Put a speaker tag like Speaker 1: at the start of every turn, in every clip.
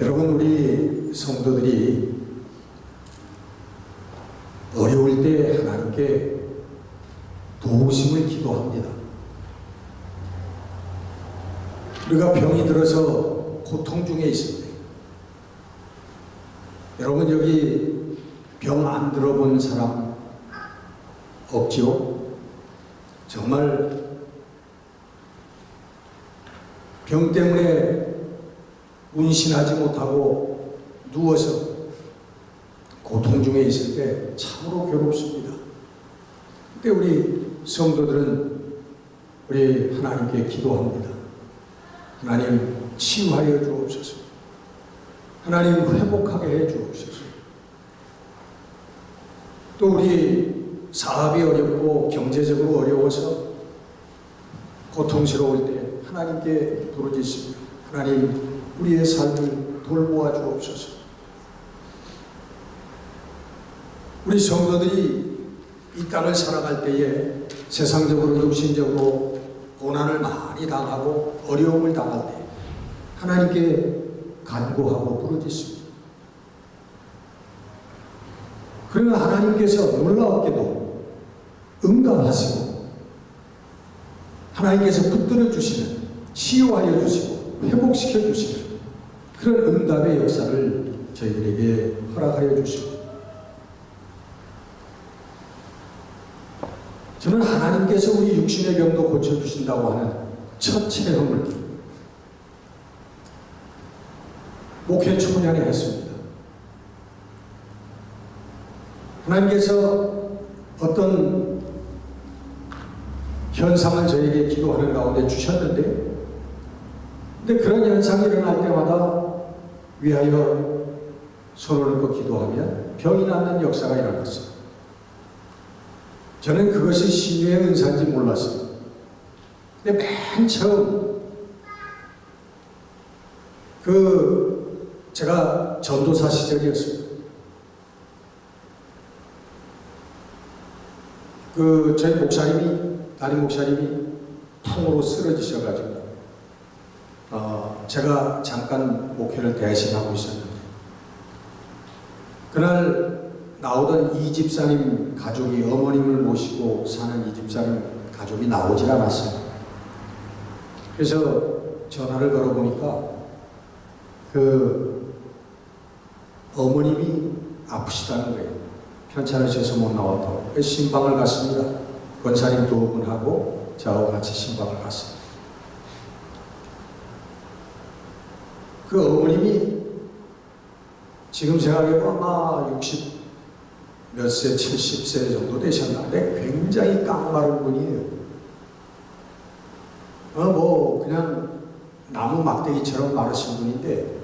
Speaker 1: 여러분, 우리 성도들이 어려울 때 하나님께 도우심을 기도합니다. 우리가 병이 들어서 고통 중에 있을 때, 여러분 여기 병 안 들어본 사람 없지요? 정말 병 때문에 운신하지 못하고 누워서 고통 중에 있을 때 참으로 괴롭습니다. 그때 우리 성도들은 우리 하나님께 기도합니다. 하나님 치유하여 주옵소서. 하나님 회복하게 해 주옵소서. 또 우리 사업이 어렵고 경제적으로 어려워서 고통스러울 때 하나님께 부르짖습니다. 하나님 우리의 삶을 돌보아 주옵소서. 우리 성도들이 이 땅을 살아갈 때에 세상적으로 육신적으로 고난을 많이 당하고 어려움을 당할 때 하나님께 간구하고 부르짖습니다. 그러면 하나님께서 놀랍게도 응답하시고 하나님께서 붙들어 주시는, 치유하여 주시고 회복시켜 주시는 그런 응답의 역사를 저희들에게 허락하여 주십니다. 저는 하나님께서 우리 육신의 병도 고쳐주신다고 하는 첫 체험을 목회 초년에 했습니다. 하나님께서 어떤 현상을 저에게 기도하는 가운데 주셨는데, 근데 그런 현상이 일어날 때마다 위하여 손을 얹고 기도하면 병이 낫는 역사가 일어났어요. 저는 그것이 신유의 은사인지 몰랐어요. 근데 맨 처음 제가 전도사 시절이었어요. 저희 목사님이, 담임 목사님이 통으로 쓰러지셔가지고 제가 잠깐 목회를 대신하고 있었는데, 그날 나오던 이 집사님 가족이, 어머님을 모시고 사는 이 집사님 가족이 나오질 않았어요. 그래서 전화를 걸어보니까 어머님이 아프시다는 거예요. 편찮으셔서 못 나왔다고. 그래서 신방을 갔습니다. 권사님 두 분하고 저하고 같이 신방을 갔습니다. 그 어머님이 지금 생각해보면 아마 60 몇 세, 70세 정도 되셨는데 굉장히 깡마른 분이에요. 그냥 나무 막대기처럼 마르신 분인데,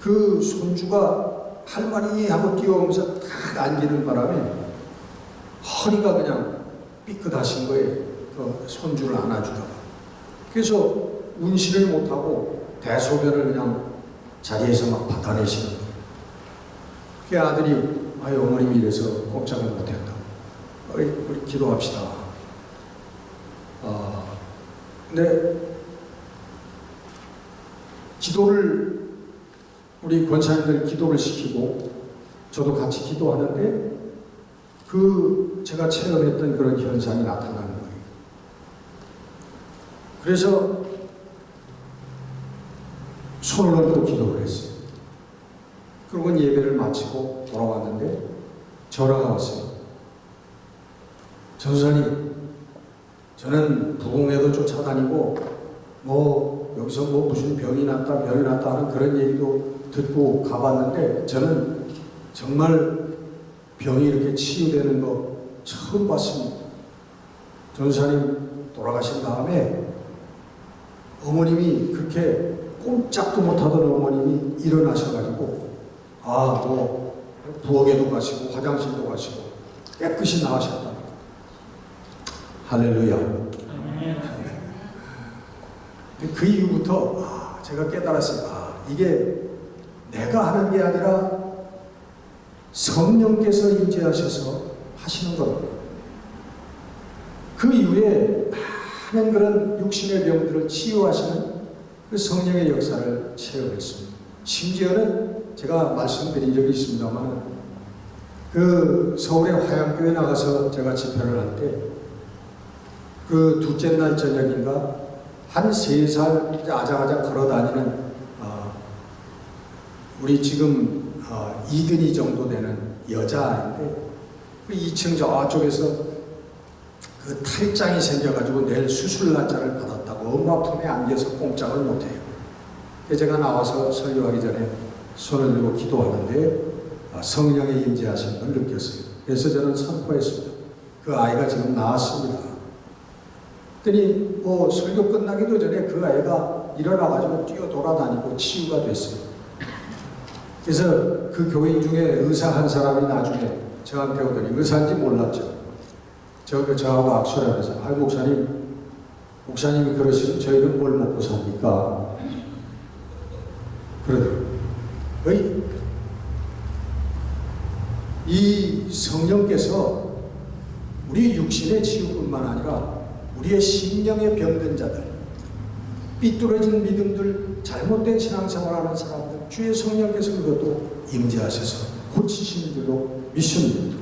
Speaker 1: 그 손주가 할머니 하고 뛰어오면서 탁 안기는 바람에 허리가 그냥 삐끗하신 거예요. 그 손주를 안아주다가. 그래서 운신을 못하고 대소변을 그냥 자리에서 막 받아내시는 거예요. 그 아들이, 아유, 어머님이 이래서 꼼짝을 못했다. 우리 기도합시다. 근데 기도를, 우리 권사님들 기도를 시키고 저도 같이 기도하는데 제가 체험했던 그런 현상이 나타나는 거예요. 그래서 손을 얹고 기도를 했어요. 그러고 예배를 마치고 돌아왔는데 전화가 왔어요. 전도사님, 저는 부흥회도 쫓아다니고 여기서 무슨 병이 났다 하는 그런 얘기도 듣고 가봤는데, 저는 정말 병이 이렇게 치유되는 거 처음 봤습니다. 전도사님 돌아가신 다음에 어머님이 그렇게 꼼짝도 못하던 어머님이 일어나셔가지고 부엌에도 가시고 화장실도 가시고 깨끗이 나으셨다. 할렐루야. 그 이후부터 제가 깨달았어요. 이게 내가 하는 게 아니라 성령께서 임재하셔서 하시는 겁니다. 그 이후에 많은 그런 육신의 병들을 치유하시는 그 성령의 역사를 체험했습니다. 심지어는 제가 말씀드린 적이 있습니다만 그 서울의 화양교회 나가서 제가 집회를 할 때 그 둘째 날 저녁인가 한 3살 아장아장 걸어다니는 우리 지금 이든이 정도 되는 여자인데 그 2층 저쪽에서 그 탈장이 생겨가지고 내일 수술 날짜를 받았다고 엄마 품에 안겨서 꼼짝을 못해요. 제가 나와서 설교하기 전에 손을 들고 기도하는데 성령의 임재하신 걸 느꼈어요. 그래서 저는 선포했습니다. 그 아이가 지금 나왔습니다. 그랬더니 설교 끝나기도 전에 그 아이가 일어나가지고 뛰어 돌아다니고 치유가 됐어요. 그래서 그 교인 중에 의사 한 사람이 나중에 저한테 오더니 의사인지 몰랐죠. 저하고 악수를 하면서 목사님이 그러시면 저희는 뭘 먹고 삽니까? 그러더라고요. 이 성령께서 우리 육신의 치유뿐만 아니라 우리의 심령에 병든 자들, 삐뚤어진 믿음들, 잘못된 신앙생활하는 사람들, 주의 성령께서 그것도 임재하셔서 고치시는 줄로 믿습니다.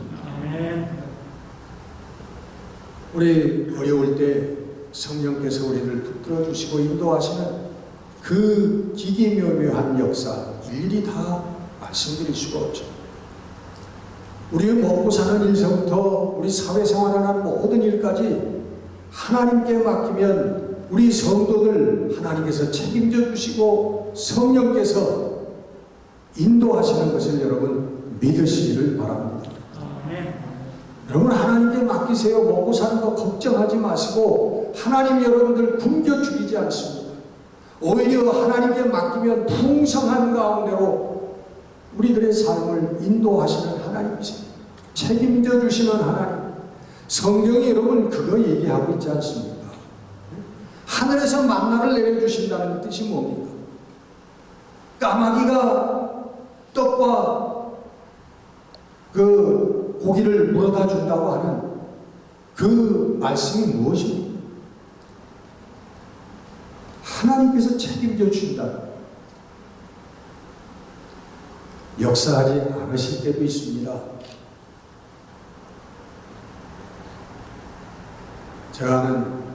Speaker 1: 우리 어려울 때 성령께서 우리를 붙들어 주시고 인도하시는 그 기기묘묘한 역사 일일이 다 말씀드릴 수가 없죠. 우리의 먹고 사는 일서부터 우리 사회생활하는 모든 일까지 하나님께 맡기면 우리 성도들 하나님께서 책임져 주시고 성령께서 인도하시는 것을 여러분 믿으시기를 바랍니다. 여러분 하나님께 맡기세요. 먹고 사는 거 걱정하지 마시고 하나님 여러분들 굶겨 죽이지 않습니다. 오히려 하나님께 맡기면 풍성한 가운데로 우리들의 삶을 인도하시는 하나님이세요. 책임져 주시는 하나님. 성경이 여러분 그거 얘기하고 있지 않습니까? 하늘에서 만나를 내려주신다는 뜻이 뭡니까? 까마귀가 떡과 그 고기를 물어다 준다고 하는 그 말씀이 무엇입니까? 하나님께서 책임져 주신다. 역사하지 않으실 때도 있습니다. 제가 아는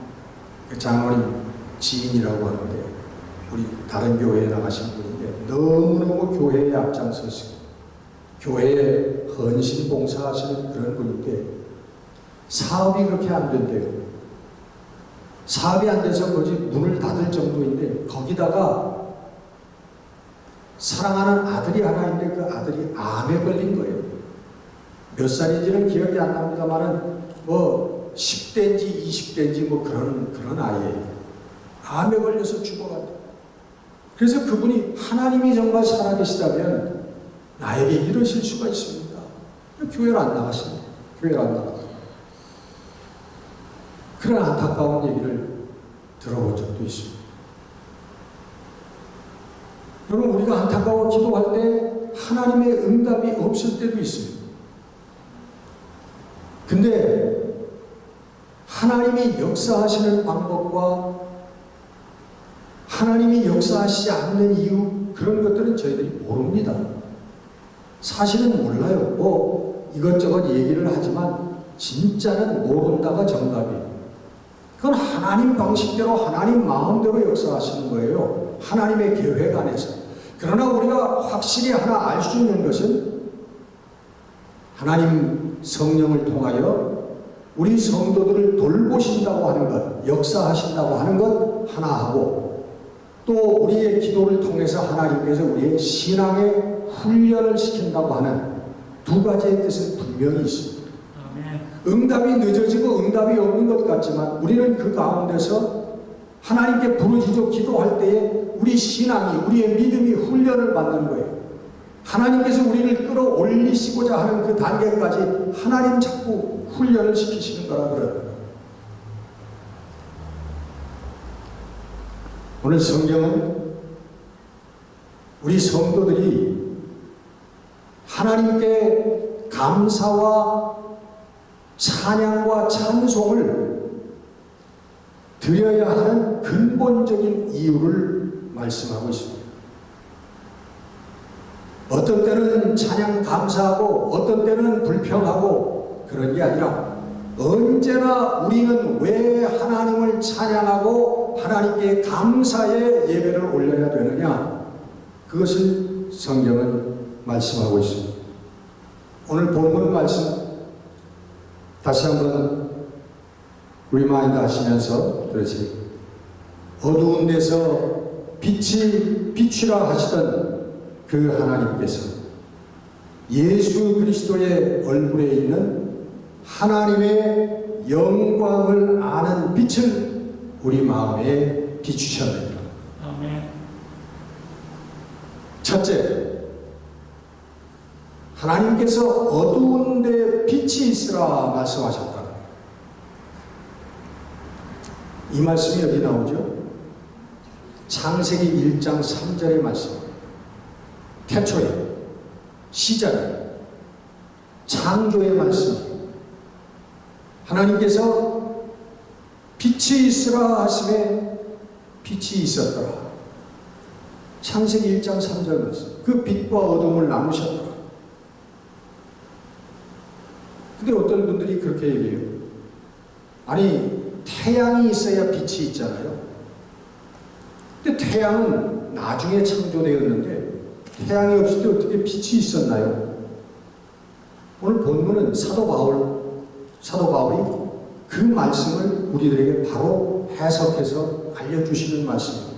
Speaker 1: 그 장로님 지인이라고 하는데 우리 다른 교회에 나가신 분인데 너무너무 교회에 앞장서시고 교회에 헌신 봉사하시는 그런 분인데 사업이 그렇게 안 된대요. 사업이 안 돼서 거기 문을 닫을 정도인데 거기다가 사랑하는 아들이 하나 있는데 그 아들이 암에 걸린 거예요. 몇 살인지는 기억이 안 납니다만은 10대인지 20대인지 그런 아이예요. 암에 걸려서 죽어간다. 그래서 그분이 하나님이 정말 살아계시다면 나에게 이러실 수가 있습니다. 교회를 안 나가십니다. 교회를 안 나가요. 그런 안타까운 얘기를 들어본 적도 있습니다. 여러분 우리가 안타까워 기도할 때 하나님의 응답이 없을 때도 있습니다. 근데 하나님이 역사하시는 방법과 하나님이 역사하시지 않는 이유 그런 것들은 저희들이 모릅니다. 사실은 몰라요. 이것저것 얘기를 하지만 진짜는 모른다가 정답이에요. 그건 하나님 방식대로 하나님 마음대로 역사하시는 거예요. 하나님의 계획 안에서. 그러나 우리가 확실히 하나 알 수 있는 것은 하나님 성령을 통하여 우리 성도들을 돌보신다고 하는 것, 역사하신다고 하는 것 하나 하고 또 우리의 기도를 통해서 하나님께서 우리의 신앙의 훈련을 시킨다고 하는 두 가지의 뜻은 분명히 있습니다. 응답이 늦어지고 응답이 없는 것 같지만 우리는 그 가운데서 하나님께 부르짖어 기도할 때에 우리 신앙이, 우리의 믿음이 훈련을 받는 거예요. 하나님께서 우리를 끌어올리시고자 하는 그 단계까지 하나님 자꾸 훈련을 시키시는 거라 그래요. 오늘 성경은 우리 성도들이 하나님께 감사와 찬양과 찬송을 드려야 하는 근본적인 이유를 말씀하고 있습니다. 어떤 때는 찬양 감사하고 어떤 때는 불평하고 그런 게 아니라 언제나 우리는 왜 하나님을 찬양하고 하나님께 감사의 예배를 올려야 되느냐, 그것을 성경은 말씀하고 있습니다. 오늘 본문 말씀 다시 한번 리마인드 하시면서 들으세요. 어두운 데서 빛이 비추라 하시던 그 하나님께서 예수 그리스도의 얼굴에 있는 하나님의 영광을 아는 빛을 우리 마음에 비추셨느니라.
Speaker 2: 아멘.
Speaker 1: 첫째, 하나님께서 어두운 데 빛이 있으라 말씀하셨다. 이 말씀이 어디 나오죠? 창세기 1장 3절의 말씀. 태초에, 시작에, 창조의 말씀. 하나님께서 빛이 있으라 하심에 빛이 있었더라. 창세기 1장 3절 말씀. 그 빛과 어둠을 나누셨더라. 근데 어떤 분들이 그렇게 얘기해요. 아니, 태양이 있어야 빛이 있잖아요. 근데 태양은 나중에 창조되었는데 태양이 없을 때 어떻게 빛이 있었나요? 오늘 본문은 사도 바울이 그 말씀을 우리들에게 바로 해석해서 알려주시는 말씀입니다.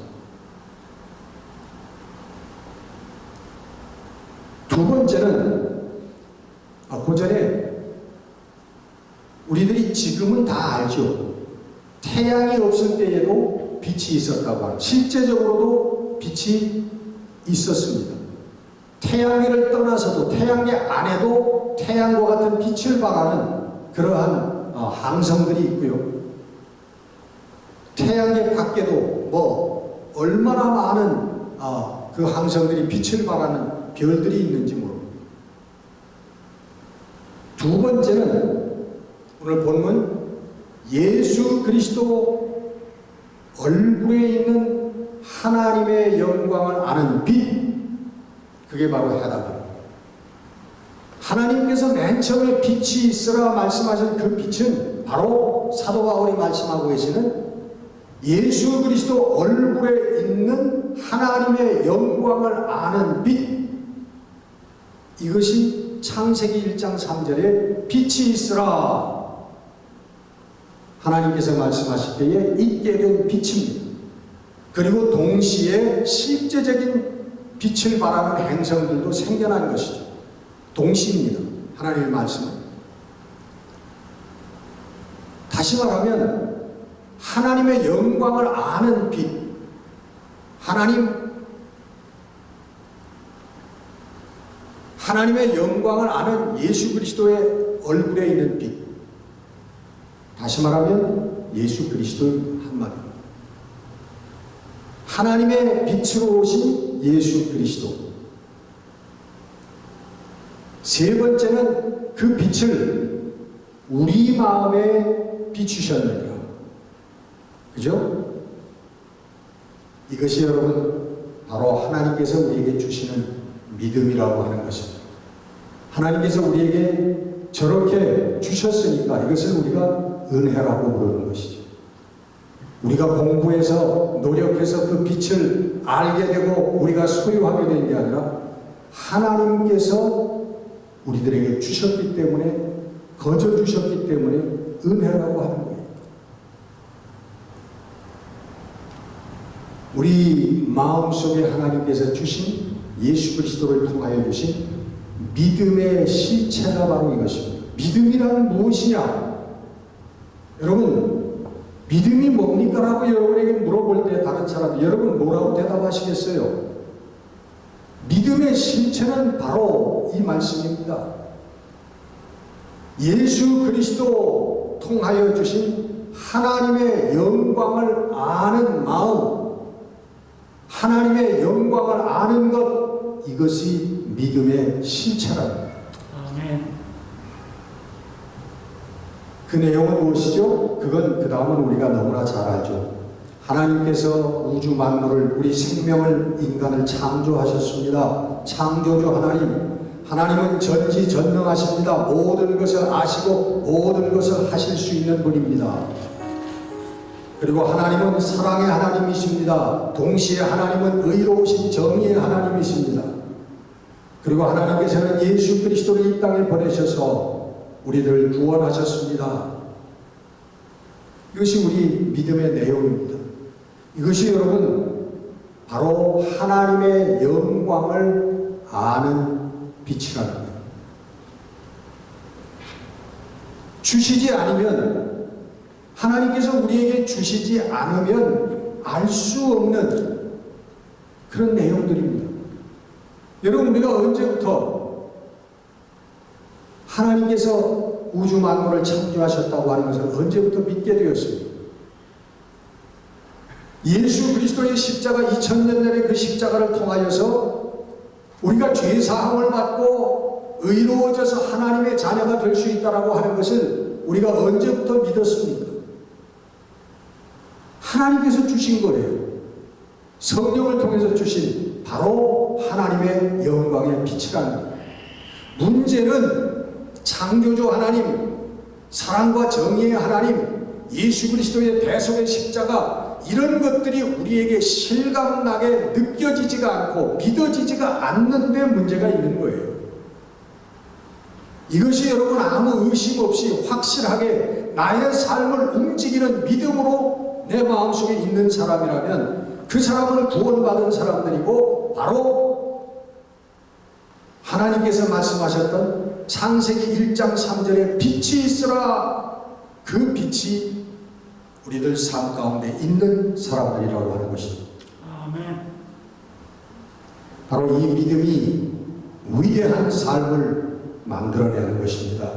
Speaker 1: 두 번째는 그 전에 우리들이 지금은 다 알죠. 태양이 없을 때에도 빛이 있었다고 하는, 실제적으로도 빛이 있었습니다. 태양계를 떠나서도 태양계 안에도 태양과 같은 빛을 발하는 그러한 항성들이 있고요. 태양계 밖에도 뭐 얼마나 많은 그 항성들이 빛을 발하는 별들이 있는지 모릅니다. 두 번째는 오늘 본문 예수 그리스도 얼굴에 있는 하나님의 영광을 아는 빛, 그게 바로 해답입니다. 하나님께서 맨 처음에 빛이 있으라 말씀하신 그 빛은 바로 사도 바울이 말씀하고 계시는 예수 그리스도 얼굴에 있는 하나님의 영광을 아는 빛, 이것이 창세기 1장 3절에 빛이 있으라 하나님께서 말씀하실 때에 있게 된 빛입니다. 그리고 동시에 실제적인 빛을 발하는 행성들도 생겨난 것이죠. 동시입니다. 하나님의 말씀은. 다시 말하면 하나님의 영광을 아는 빛, 하나님의 영광을 아는 예수 그리스도의 얼굴에 있는 빛, 다시 말하면 예수 그리스도의 한마디입니다. 하나님의 빛으로 오신 예수 그리스도. 세 번째는 그 빛을 우리 마음에 비추셨느니라. 그죠? 이것이 여러분 바로 하나님께서 우리에게 주시는 믿음이라고 하는 것입니다. 하나님께서 우리에게 저렇게 주셨으니까 이것을 우리가 은혜라고 부르는 것이죠. 우리가 공부해서 노력해서 그 빛을 알게 되고 우리가 소유하게 된 게 아니라 하나님께서 우리들에게 주셨기 때문에, 거저 주셨기 때문에 은혜라고 하는 거예요. 우리 마음속에 하나님께서 주신 예수 그리스도를 통하여 주신 믿음의 실체가 바로 이것입니다. 믿음이란 무엇이냐? 여러분, 믿음이 뭡니까? 라고 여러분에게 물어볼 때 다른 사람이 여러분 뭐라고 대답하시겠어요? 믿음의 실체는 바로 이 말씀입니다. 예수 그리스도 통하여 주신 하나님의 영광을 아는 마음, 하나님의 영광을 아는 것, 이것이 믿음의 실체랍니다.
Speaker 2: 아멘.
Speaker 1: 그 내용은 무엇이죠? 그건 그 다음은 우리가 너무나 잘 알죠. 하나님께서 우주 만물을, 우리 생명을, 인간을 창조하셨습니다. 창조주 하나님, 하나님은 전지전능하십니다. 모든 것을 아시고 모든 것을 하실 수 있는 분입니다. 그리고 하나님은 사랑의 하나님이십니다. 동시에 하나님은 의로우신 정의의 하나님이십니다. 그리고 하나님께서는 예수 그리스도를 이 땅에 보내셔서 우리를 구원하셨습니다. 이것이 우리 믿음의 내용입니다. 이것이 여러분 바로 하나님의 영광을 아는 빛이라는 거예요. 주시지 않으면, 하나님께서 우리에게 주시지 않으면 알 수 없는 그런 내용들입니다. 여러분, 우리가 언제부터 하나님께서 우주 만물을 창조하셨다고 하는 것을 언제부터 믿게 되었습니까? 예수 그리스도의 십자가, 2000년 전에 그 십자가를 통하여서 우리가 죄사함을 받고 의로워져서 하나님의 자녀가 될 수 있다라고 하는 것을 우리가 언제부터 믿었습니까? 하나님께서 주신 거예요. 성령을 통해서 주신 바로 하나님의 영광의 빛이라는 거예요. 문제는 창조주 하나님, 사랑과 정의의 하나님, 예수 그리스도의 대속의 십자가, 이런 것들이 우리에게 실감나게 느껴지지가 않고 믿어지지가 않는 데 문제가 있는 거예요. 이것이 여러분 아무 의심 없이 확실하게 나의 삶을 움직이는 믿음으로 내 마음속에 있는 사람이라면 그 사람은 구원받은 사람들이고, 바로 하나님께서 말씀하셨던 창세기 1장 3절에 빛이 있으라, 그 빛이 우리들 삶 가운데 있는 사람들이라고 하는 것입니다.
Speaker 2: 아멘.
Speaker 1: 바로 이 믿음이 위대한 삶을 만들어내는 것입니다.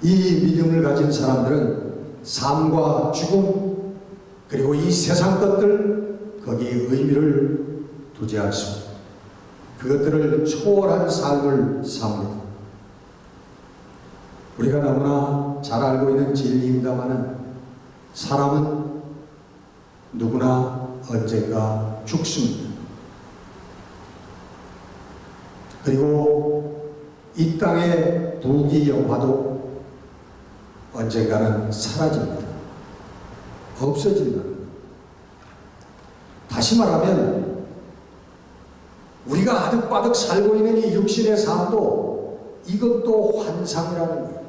Speaker 1: 이 믿음을 가진 사람들은 삶과 죽음, 그리고 이 세상 것들, 거기에 의미를 두지 않습니다. 그것들을 초월한 삶을 삽니다. 우리가 너무나 잘 알고 있는 진리입니다마는 사람은 누구나 언젠가 죽습니다. 그리고 이 땅의 부귀영화도 언젠가는 사라집니다. 없어진다는 것. 다시 말하면 우리가 아득바득 살고 있는 이 육신의 삶도 이것도 환상이라는 거예요.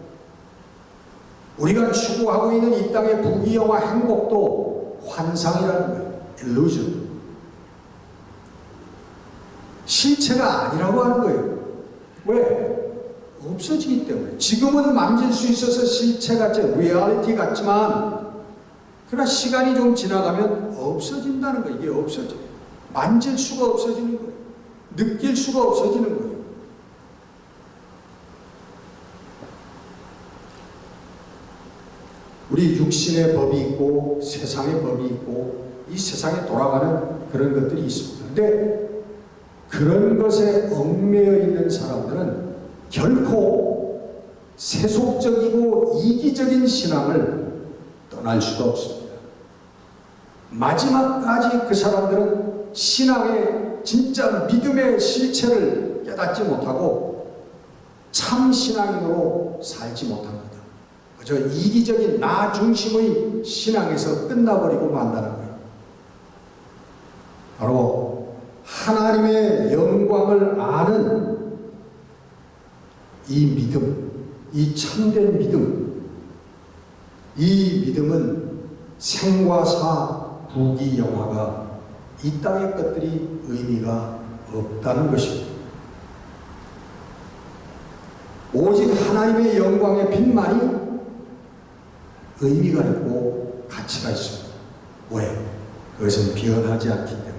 Speaker 1: 우리가 추구하고 있는 이 땅의 부귀영화 행복도 환상이라는 거예요. illusion. 실체가 아니라고 하는 거예요. 왜? 없어지기 때문에. 지금은 만질 수 있어서 실체 같지, 리얼리티 같지만, 그러나 시간이 좀 지나가면 없어진다는 거예요. 이게 없어져요. 만질 수가 없어지는 거예요. 느낄 수가 없어지는 거예요. 우리 육신의 법이 있고 세상의 법이 있고 이 세상에 돌아가는 그런 것들이 있습니다. 그런데 그런 것에 얽매여 있는 사람들은 결코 세속적이고 이기적인 신앙을 떠날 수가 없습니다. 마지막까지 그 사람들은 신앙의 진짜 믿음의 실체를 깨닫지 못하고 참 신앙인으로 살지 못합니다. 그저 이기적인 나 중심의 신앙에서 끝나버리고 만다는 거예요. 바로 하나님의 영광을 아는 이 믿음, 이 참된 믿음, 이 믿음은 생과 사, 부귀영화가 이 땅의 것들이 의미가 없다는 것입니다. 오직 하나님의 영광의 빛만이 의미가 있고 가치가 있습니다. 왜? 그것은 변하지 않기 때문에,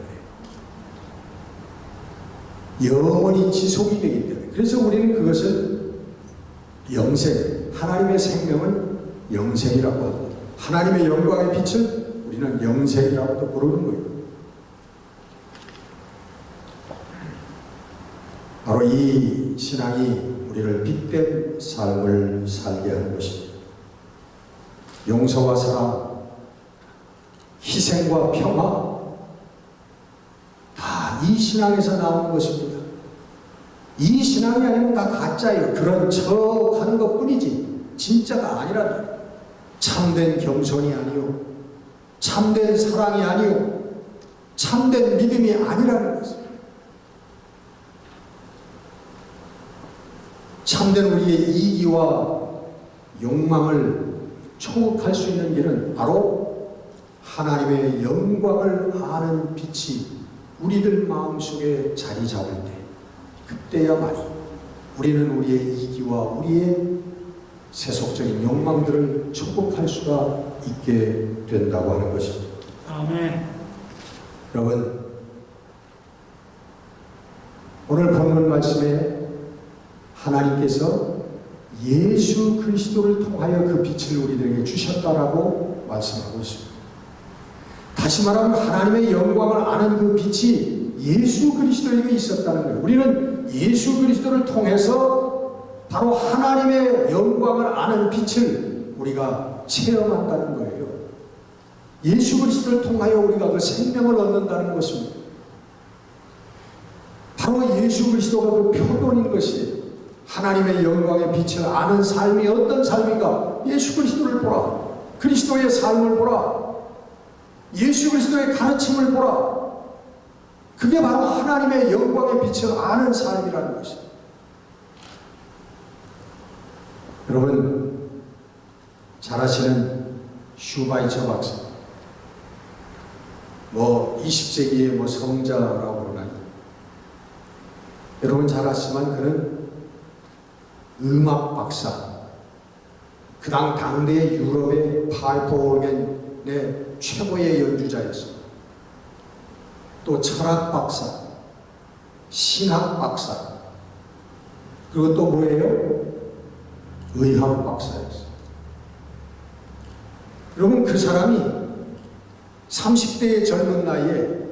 Speaker 1: 영원히 지속이 되기 때문에. 그래서 우리는 그것을 영생, 하나님의 생명은 영생이라고 합니다. 하나님의 영광의 빛을 우리는 영생이라고도 부르는 거예요. 바로 이 신앙이 우리를 빛된 삶을 살게 하는 것입니다. 용서와 사랑, 희생과 평화, 다 이 신앙에서 나오는 것입니다. 이 신앙이 아니면 다 가짜예요. 그런 척 하는 것 뿐이지 진짜가 아니라, 참된 겸손이 아니요, 참된 사랑이 아니요, 참된 믿음이 아니라는 것입니다. 참된 우리의 이기와 욕망을 초월할 수 있는 길은 바로 하나님의 영광을 아는 빛이 우리들 마음속에 자리 잡을 때, 그때야말이 우리는 우리의 이기와 우리의 세속적인 욕망들을 축복할 수가 있게 된다고 하는 것입니다.
Speaker 2: 아멘.
Speaker 1: 여러분, 오늘 본문 말씀에 하나님께서 예수 그리스도를 통하여 그 빛을 우리들에게 주셨다라고 말씀하고 있습니다. 다시 말하면 하나님의 영광을 아는 그 빛이 예수 그리스도에게 있었다는 거예요. 우리는 예수 그리스도를 통해서 바로 하나님의 영광을 아는 빛을 우리가 체험한다는 거예요. 예수 그리스도를 통하여 우리가 그 생명을 얻는다는 것입니다. 바로 예수 그리스도가 그 표본인 것이, 하나님의 영광의 빛을 아는 삶이 어떤 삶인가? 예수 그리스도를 보라. 그리스도의 삶을 보라. 예수 그리스도의 가르침을 보라. 그게 바로 하나님의 영광의 빛을 아는 삶이라는 것입니다. 여러분, 잘 아시는 슈바이처 박사, 20세기의 성자라고 그러나요? 여러분 잘 아시지만 그는 음악 박사, 그 당대 유럽의 파이프 오르겐의 최고의 연주자였습니다. 또 철학 박사, 신학 박사, 그리고 또 뭐예요? 의학 박사였어요. 여러분, 그 사람이 30대의 젊은 나이에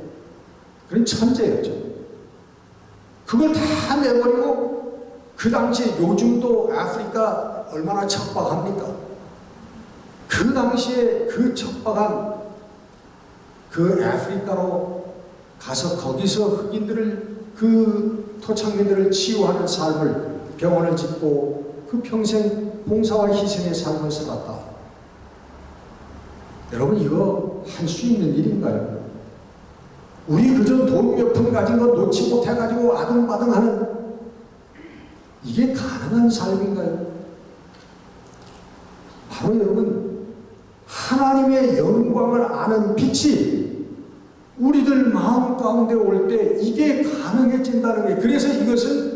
Speaker 1: 그런 천재였죠. 그걸 다 내버리고, 그 당시에, 요즘도 아프리카 얼마나 척박합니까? 그 당시에 그 척박한 그 아프리카로 가서 거기서 흑인들을, 그 토착민들을 치유하는 삶을, 병원을 짓고 그 평생 봉사와 희생의 삶을 살았다. 여러분, 이거 할 수 있는 일인가요? 우리 그저 돈 몇 푼 가진 거 놓지 못해가지고 아등바등하는, 이게 가능한 삶인가요? 바로 여러분, 하나님의 영광을 아는 빛이 우리들 마음 가운데 올 때 이게 가능해진다는 거예요. 그래서 이것은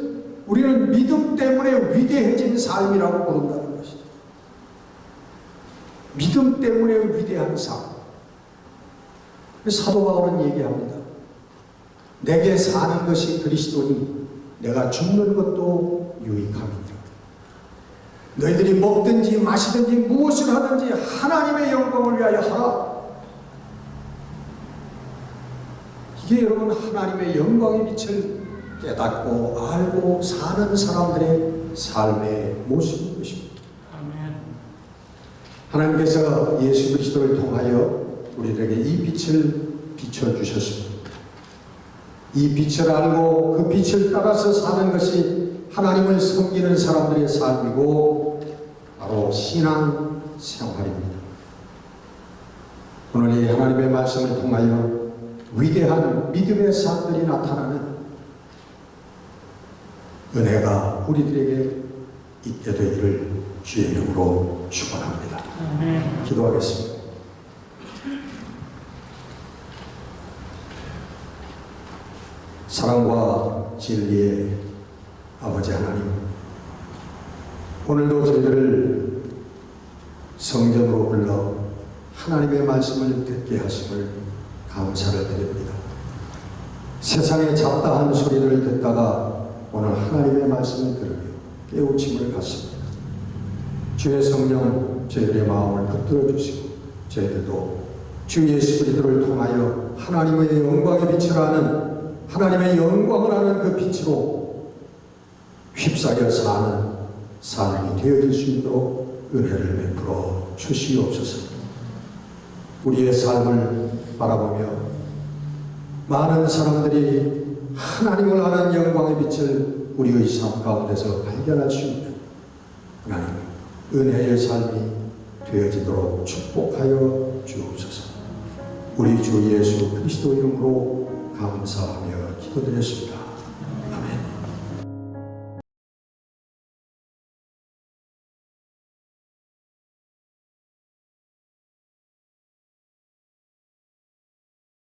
Speaker 1: 우리는 믿음 때문에 위대해진 삶이라고 부른다는 것이죠. 믿음 때문에 위대한 삶. 사도 바울은 얘기합니다. 내게 사는 것이 그리스도니 내가 죽는 것도 유익함이다. 너희들이 먹든지 마시든지 무엇을 하든지 하나님의 영광을 위하여 하라. 이게 여러분 하나님의 영광의 빛을 깨닫고 알고 사는 사람들의 삶의 모습인 것입니다.
Speaker 2: 아멘.
Speaker 1: 하나님께서 예수 그리스도를 통하여 우리들에게 이 빛을 비춰주셨습니다. 이 빛을 알고 그 빛을 따라서 사는 것이 하나님을 섬기는 사람들의 삶이고 바로 신앙 생활입니다. 오늘 이 하나님의 말씀을 통하여 위대한 믿음의 삶들이 나타나는 은혜가 우리들에게 있게 되기를 주의 이름으로 축원합니다. 기도하겠습니다. 사랑과 진리의 아버지 하나님, 오늘도 저희들을 성전으로 불러 하나님의 말씀을 듣게 하심을 감사를 드립니다. 세상의 잡다한 소리를 듣다가 오늘 하나님의 말씀을 들으며 깨우침을 갖습니다. 주의 성령 저희들의 마음을 붙들어 주시고 저희들도 주 예수 그리스도를 통하여 하나님의 영광의 빛을 아는, 하나님의 영광을 아는 그 빛으로 휩싸여 사는 삶이 되어질 수 있도록 은혜를 베풀어 주시옵소서. 우리의 삶을 바라보며 많은 사람들이 하나님을 아는 영광의 빛을 우리의 삶 가운데서 발견할 수 있는 하나님 은혜의 삶이 되어지도록 축복하여 주옵소서. 우리 주 예수 그리스도 이름으로 감사하며 기도드렸습니다.